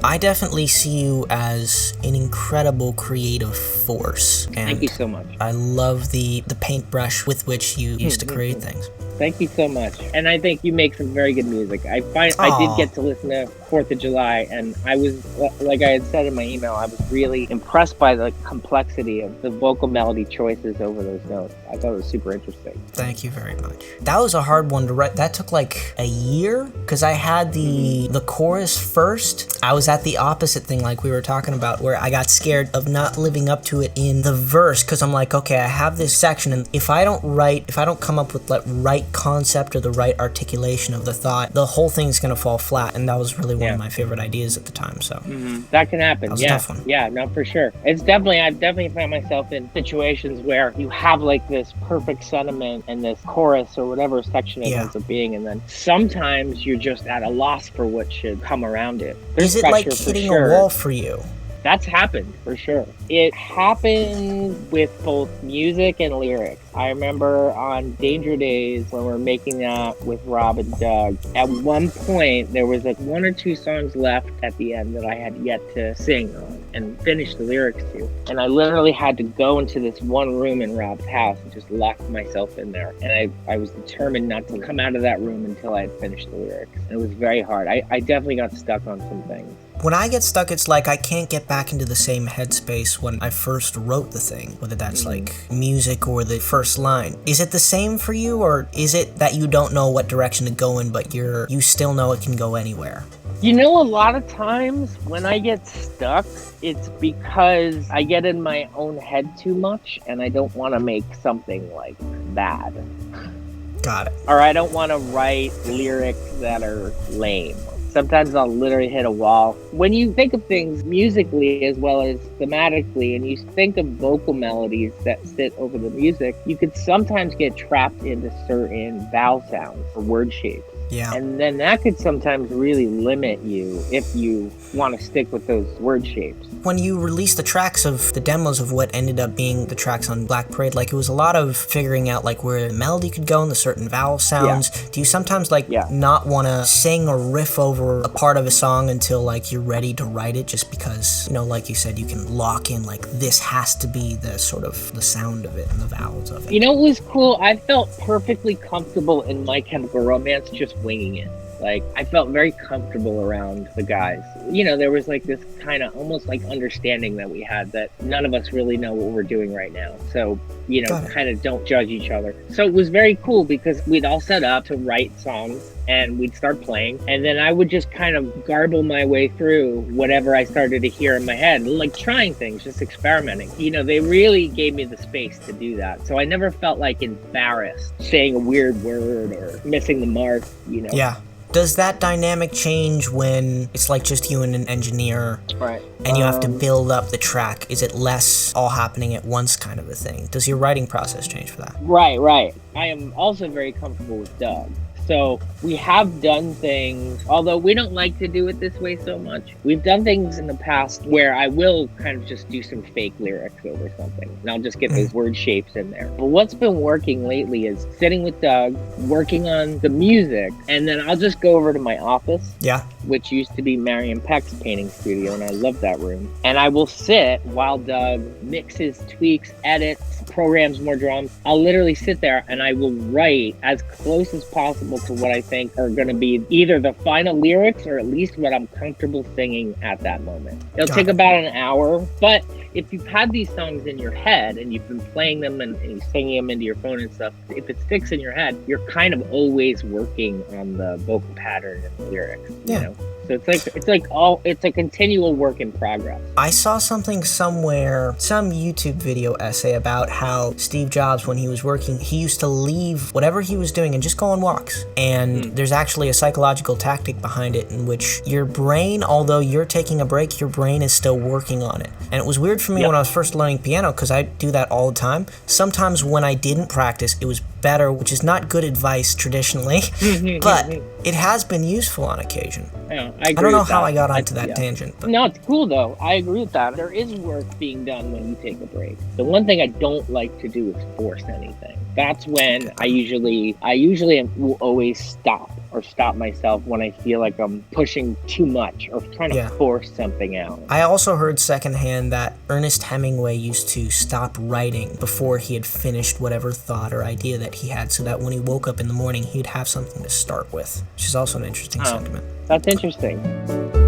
I definitely see you as an incredible creative force. And thank you so much. I love the paintbrush with which you used to create things. Thank you so much. And I think you make some very good music. I did get to listen to 4th of July, and I was, like I had said in my email, I was really impressed by the complexity of the vocal melody choices over those notes. I thought it was super interesting. Thank you very much. That was a hard one to write. That took like a year, because I had the chorus first. I was at the opposite thing like we were talking about, where I got scared of not living up to it in the verse, because I'm like, okay, I have this section, and if I don't come up with the right concept or the right articulation of the thought, the whole thing's gonna fall flat. And that was really one of my favorite ideas at the time. So that can happen. That was a tough one. Yeah, no, for sure. I've definitely found myself in situations where you have like this perfect sentiment and this chorus or whatever section it ends up being, and then sometimes you're just at a loss for what should come around it. Is it like hitting a wall for you? That's happened, for sure. It happened with both music and lyrics. I remember on Danger Days, when we were making that with Rob and Doug, at one point there was like 1 or 2 songs left at the end that I had yet to sing on and finish the lyrics to. And I literally had to go into this one room in Rob's house and just lock myself in there. And I was determined not to come out of that room until I had finished the lyrics. And it was very hard. I definitely got stuck on some things. When I get stuck, it's like I can't get back into the same headspace when I first wrote the thing, whether that's like music or the first line. Is it the same for you, or is it that you don't know what direction to go in, but you still know it can go anywhere? You know, a lot of times when I get stuck, it's because I get in my own head too much and I don't want to make something like bad. Got it. Or I don't want to write lyrics that are lame. Sometimes I'll literally hit a wall. When you think of things musically as well as thematically, and you think of vocal melodies that sit over the music, you could sometimes get trapped into certain vowel sounds or word shapes. Yeah. And then that could sometimes really limit you if you want to stick with those word shapes. When you released the tracks of the demos of what ended up being the tracks on Black Parade, like it was a lot of figuring out like where the melody could go and the certain vowel sounds. Yeah. Do you sometimes not want to sing or riff over a part of a song until like you're ready to write it, just because, you know, like you said, you can lock in like this has to be the sort of the sound of it and the vowels of it? You know what was cool? I felt perfectly comfortable in My Chemical Romance just winging it. Like, I felt very comfortable around the guys. You know, there was like this kind of almost like understanding that we had that none of us really know what we're doing right now. So, you know, kind of don't judge each other. So it was very cool because we'd all set up to write songs and we'd start playing. And then I would just kind of garble my way through whatever I started to hear in my head, like trying things, just experimenting. You know, they really gave me the space to do that. So I never felt like embarrassed saying a weird word or missing the mark, you know? Yeah. Does that dynamic change when it's like just you and an engineer, right? And you have to build up the track? Is it less all happening at once kind of a thing? Does your writing process change for that? Right. I am also very comfortable with Doug. So we have done things, although we don't like to do it this way so much. We've done things in the past where I will kind of just do some fake lyrics over something, and I'll just get those word shapes in there. But what's been working lately is sitting with Doug, working on the music, and then I'll just go over to my office, which used to be Marion Peck's painting studio, and I love that room. And I will sit while Doug mixes, tweaks, edits, programs more drums. I'll literally sit there and I will write as close as possible to what I think are going to be either the final lyrics or at least what I'm comfortable singing at that moment. It'll take about an hour, but if you've had these songs in your head and you've been playing them and you're singing them into your phone and stuff, if it sticks in your head, you're kind of always working on the vocal pattern and the lyrics, you know? So it's a continual work in progress. I saw something somewhere, some YouTube video essay about how Steve Jobs, when he was working, he used to leave whatever he was doing and just go on walks. And there's actually a psychological tactic behind it in which your brain, although you're taking a break, your brain is still working on it. And it was weird for me when I was first learning piano, because I do that all the time. Sometimes when I didn't practice, it was better, which is not good advice traditionally, but it has been useful on occasion. Yeah, I don't know how I got onto that tangent. But. No, it's cool though. I agree with that. There is work being done when you take a break. The one thing I don't like to do is force anything. That's when I usually will always stop or stop myself when I feel like I'm pushing too much or trying to force something out. I also heard secondhand that Ernest Hemingway used to stop writing before he had finished whatever thought or idea that he had, so that when he woke up in the morning, he'd have something to start with, which is also an interesting sentiment. That's interesting.